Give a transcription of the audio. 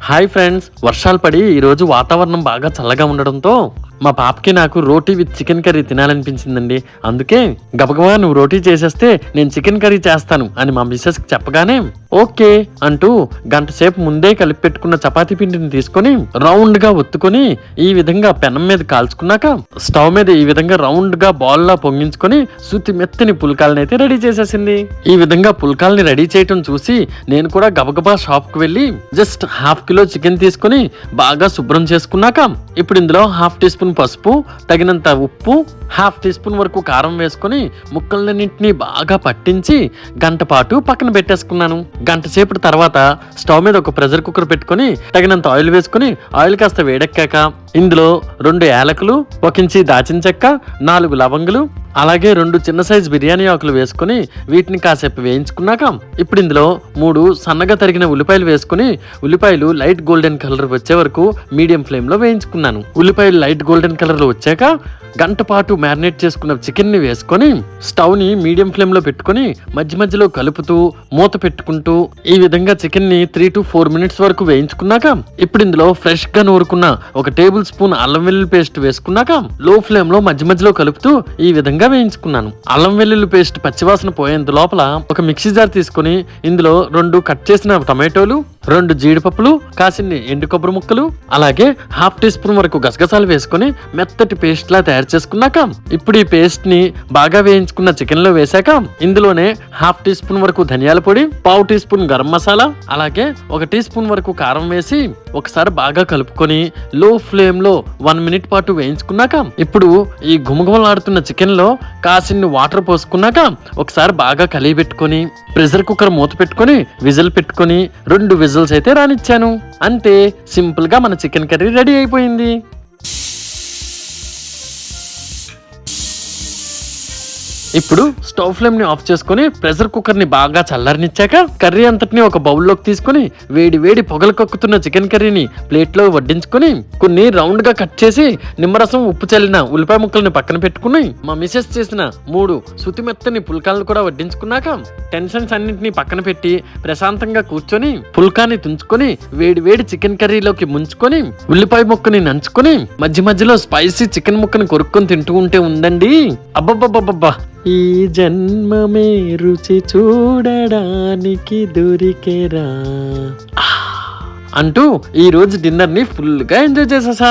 Hi friends, వర్షాలు పడి ఈరోజు వాతావరణం బాగా చల్లగా ఉండడంతో మా పాపకి నాకు రోటీ విత్ చికెన్ కర్రీ తినాలనిపించిందండి. అందుకే గబగబా నువ్వు రోటీ చేసేస్తే నేను చికెన్ కర్రీ చేస్తాను అని మా మిస్సెస్కి చెప్పగానే ఓకే అంటూ గంట సేపు ముందే కలిపి పెట్టుకున్న చపాతీ పిండిని తీసుకొని రౌండ్ గా ఒత్తుకొని ఈ విధంగా పెనం మీద కాల్చుకున్నాక స్టవ్ మీద ఈ విధంగా రౌండ్ గా బాల్ లా పొంగించుకొని శుతి మెత్తని పుల్కాలని అయితే రెడీ చేసేసింది. ఈ విధంగా పుల్కాల్ని రెడీ చేయటం చూసి నేను కూడా గబగబా షాప్ కు వెళ్లి జస్ట్ హాఫ్ కిలో చికెన్ తీసుకుని బాగా శుభ్రం చేసుకున్నాక ఇప్పుడు ఇందులో హాఫ్ టీ స్పూన్ పసుపు, తగినంత ఉప్పు, హాఫ్ టీ స్పూన్ వరకు కారం వేసుకుని ముక్కలన్నింటినీ బాగా పట్టించి గంట పాటు పక్కన పెట్టేసుకున్నాను. గంట సేపటి తర్వాత స్టవ్ మీద ఒక ప్రెషర్ కుక్కర్ పెట్టుకుని తగినంత ఆయిల్ వేసుకుని ఆయిల్ కాస్త వేడెక్కాక ఇందులో 2 యాలకులు, 1 ఇంచి దాచిన చెక్క, 4 లవంగులు, అలాగే 2 చిన్న సైజు బిర్యానీ ఆకులు వేసుకుని వీటిని కాసేపు వేయించుకున్నాక ఇప్పుడు ఇందులో 3 సన్నగా తరిగిన ఉల్లిపాయలు వేసుకుని ఉల్లిపాయలు లైట్ గోల్డెన్ కలర్ వచ్చే వరకు మీడియం ఫ్లేమ్ లో వేయించుకున్నాను. ఉల్లిపాయలు లైట్ గోల్డెన్ కలర్ లో వచ్చాక గంట పాటు మ్యారినేట్ చేసుకున్న చికెన్ ని వేసుకొని స్టవ్ ని మీడియం ఫ్లేమ్ లో పెట్టుకుని మధ్య మధ్యలో కలుపుతూ మూత పెట్టుకుంటూ ఈ విధంగా చికెన్ ని 3 to 4 మినిట్స్ వరకు వేయించుకున్నాక ఇప్పుడు ఇందులో ఫ్రెష్ గా నూరుకున్న 1 టేబుల్ స్పూన్ అల్లం వెల్లుల్లి పేస్ట్ వేసుకున్నాక లో ఫ్లేమ్ లో మధ్య మధ్యలో కలుపుతూ ఈ విధంగా వేయించుకున్నాను. అల్లం వెల్లుల్లి పేస్ట్ పచ్చివాసన పోయేంత లోపల ఒక మిక్సీ జార్ తీసుకుని ఇందులో 2 కట్ చేసిన టమాటోలు, 2 జీడిపప్పులు, కాసిన్ని ఎండు కొబ్బరి ముక్కలు, అలాగే హాఫ్ టీ స్పూన్ వరకు గసగసాలు వేసుకుని మెత్తటి పేస్ట్ లా తయారు చేసుకున్నాక ఇప్పుడు ఈ పేస్ట్ ని బాగా వేయించుకున్న చికెన్ లో వేసాక ఇందులోనే హాఫ్ టీ స్పూన్ వరకు ధనియాల పొడి, పావు టీ స్పూన్ గరం మసాలా, అలాగే 1 టీ స్పూన్ వరకు కారం వేసి ఒకసారి బాగా కలుపుకొని లో ఫ్లేమ్ లో 1 మినిట్ పాటు వేయించుకున్నాక ఇప్పుడు ఈ గుమగుమలాడుతున్న చికెన్ లో కాసిన్ని వాటర్ పోసుకున్నాక ఒకసారి బాగా కలిగి పెట్టుకొని ప్రెషర్ కుక్కర్ మూత పెట్టుకొని విజిల్ పెట్టుకొని 2 విజిల్స్ అయితే రానిచ్చాను. అంతే, సింపుల్ గా మన చికెన్ కర్రీ రెడీ అయిపోయింది. ఇప్పుడు స్టవ్ ఫ్లేమ్ ని ఆఫ్ చేసుకుని ప్రెషర్ కుక్కర్ ని బాగా చల్లారనిచ్చాక కర్రీ అంతటిని ఒక బౌల్లోకి తీసుకుని వేడి వేడి పొగలు కక్కుతున్న చికెన్ కర్రీని ప్లేట్ లో వడ్డించుకుని కొన్ని రౌండ్ గా కట్ చేసి నిమ్మరసం, ఉప్పు చల్లిన ఉల్లిపాయ ముక్కల్ని పక్కన పెట్టుకుని మా మిసెస్ చేసిన 3 శుతిమెత్తని పుల్కాలను కూడా వడ్డించుకున్నాక టెన్షన్స్ అన్నింటినీ పక్కన పెట్టి ప్రశాంతంగా కూర్చొని పుల్కాని తుంచుకొని వేడి వేడి చికెన్ కర్రీలోకి ముంచుకొని ఉల్లిపాయ ముక్కని నంచుకొని మధ్య మధ్యలో స్పైసీ చికెన్ ముక్కని కొరుక్కొని తింటూ ఉంటే ఉందండి అబ్బబ్బబ్బబ్బా, ఈ జన్మమే రుచి చూడడానికి దొరికేరా అంటూ ఈ రోజు డిన్నర్ ని ఫుల్ గా ఎంజాయ్ చేసేసా.